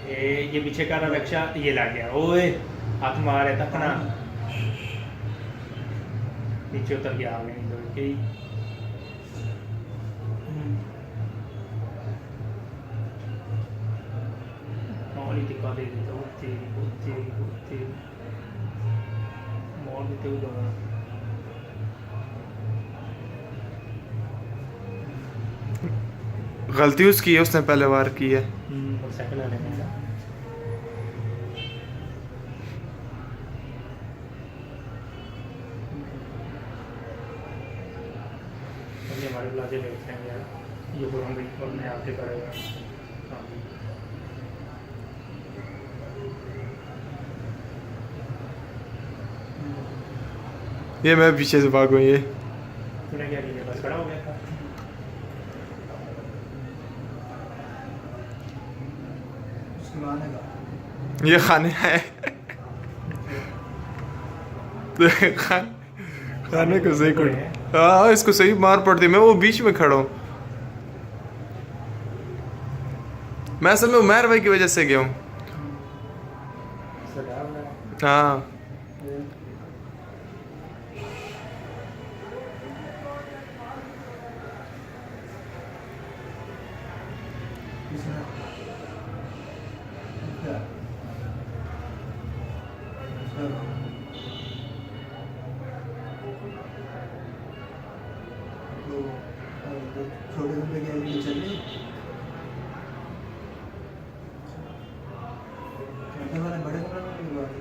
ये पीछे का रक्षा ये ला गया। ओए हाथ मारे तक ना नीचे उतर के आ गए दौड़ के ही। और दिखा दे देता हूँ तेरी मोड़ देते हुए दूंगा। गलती उसकी है, उसने पहले वार की है। मोटरसाइकिल वाले ने हमारे प्लाजे देखते हैं यार, ये पूरा और मैं आके करेगा। हाँ ये मैं पीछे से भागूं ये। तूने क्या किया, बस खड़ा हो गया था। ये खाने है खाने को सही कुछ। हाँ इसको सही मार पड़ती, मैं वो बीच में खड़ा हूँ। मैं असल में उमर भाई की वजह से गया हूँ। हाँ छोटे छोटे गैल की चल रही छोटे वाले बड़े कमरे में लगवा दी।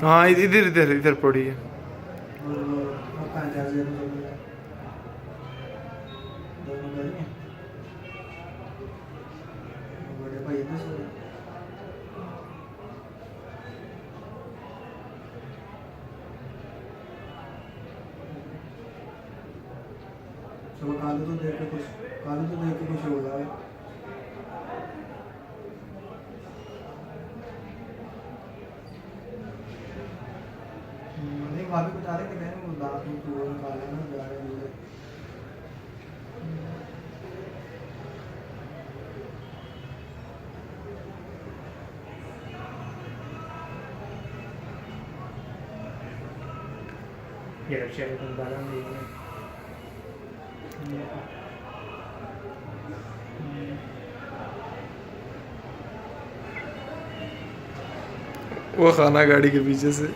हाँ इधर इधर इधर पड़ी है। दोनों घर में बड़े भाई तो सो कालू तो देख के कुछ हो रहा है। नहीं भाभी बता रहे थे वो दांत में तो वो निकाले ना जा रहे हैं। ये रक्षा को तुम डाला नहीं वो खाना गाड़ी के पीछे से